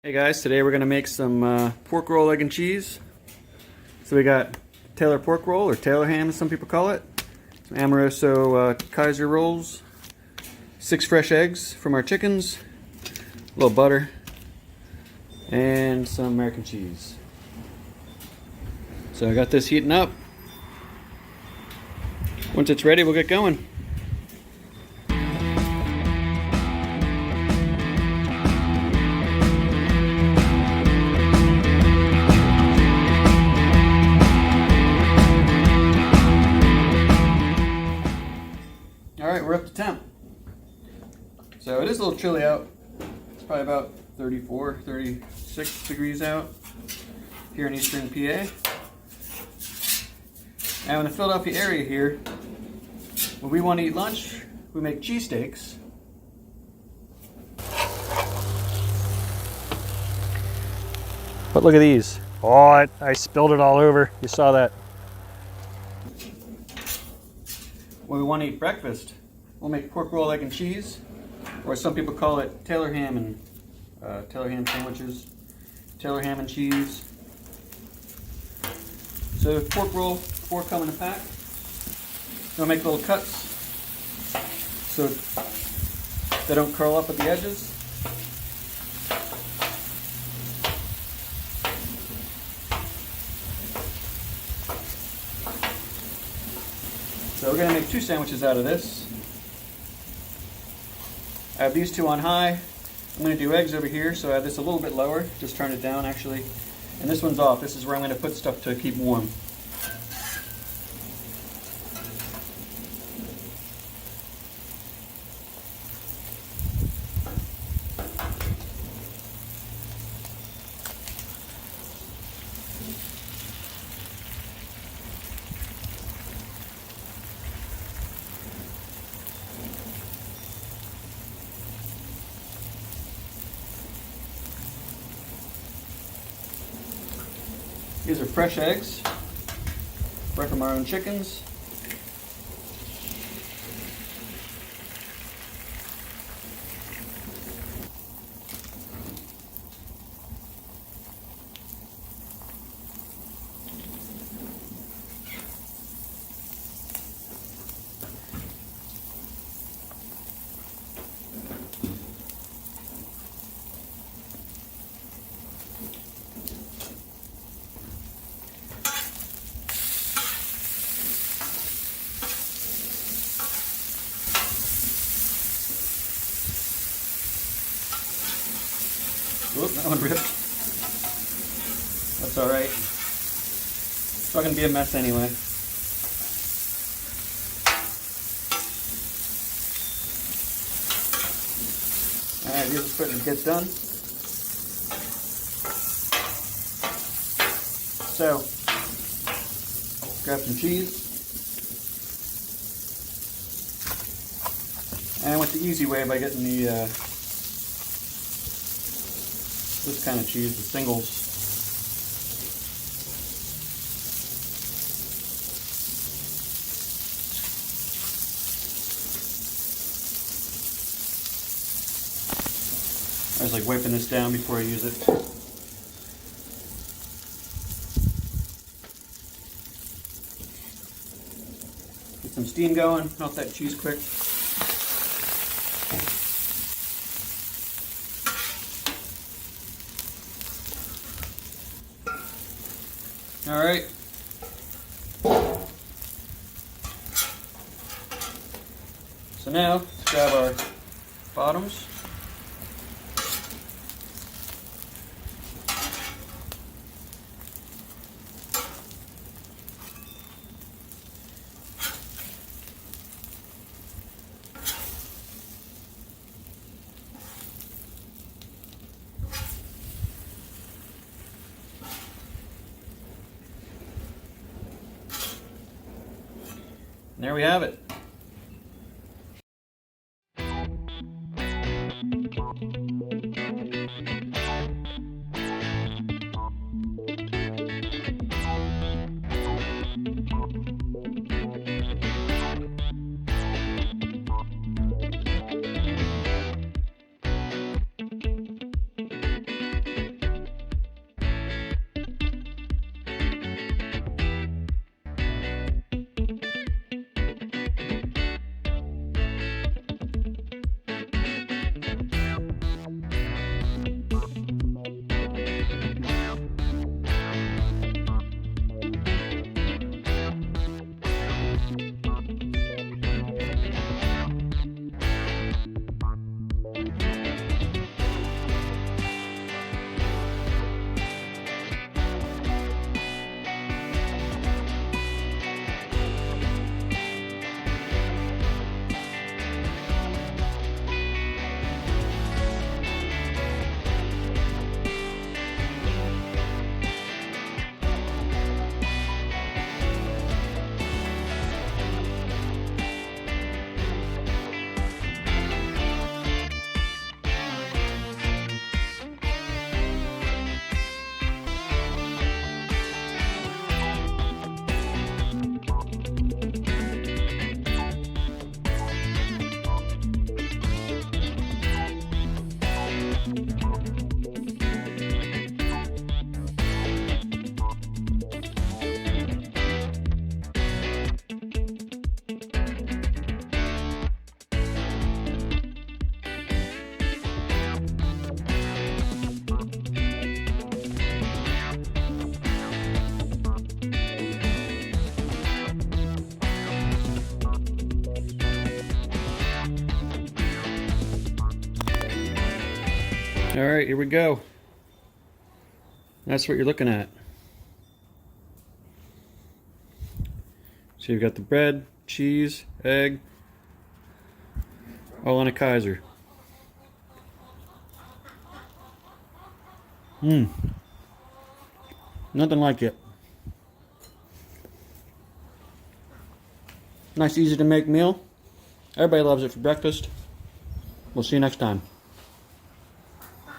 Hey guys, today we're going to make some pork roll, egg and cheese. So we got Taylor pork roll, or Taylor ham as some people call it, some Amoroso Kaiser rolls, 6 fresh eggs from our chickens, a little butter, and some American cheese. So I got this heating up. Once it's ready, we'll get going. Alright, we're up to temp. So it is a little chilly out. It's probably about 34, 36 degrees out here in eastern PA. Now in the Philadelphia area here, when we want to eat lunch, we make cheesesteaks. But look at these. Oh, I spilled it all over. You saw that. When we want to eat breakfast, we'll make pork roll, egg and cheese, or some people call it Taylor ham and Taylor ham sandwiches, Taylor ham and cheese. So pork roll, 4 come in a pack. We'll make little cuts so they don't curl up at the edges. So we're going to make 2 sandwiches out of this. I have these 2 on high. I'm going to do eggs over here, so I have this a little bit lower. Just turn it down actually. And this one's off. This is where I'm going to put stuff to keep warm. These are fresh eggs, right from our own chickens. Whoop, that one ripped. That's alright. It's not going to be a mess anyway. Alright, these are starting to get done. So, grab some cheese. And I went the easy way by getting the this kind of cheese, the singles. I was like wiping this down before I use it. Get some steam going, melt that cheese quick. All right. So now let's grab our bottoms. And there we have it. All right, here we go. That's what you're looking at. So you've got the bread, cheese, egg, all on a Kaiser. Nothing like it. Nice, easy to make meal. Everybody loves it for breakfast. We'll see you next time.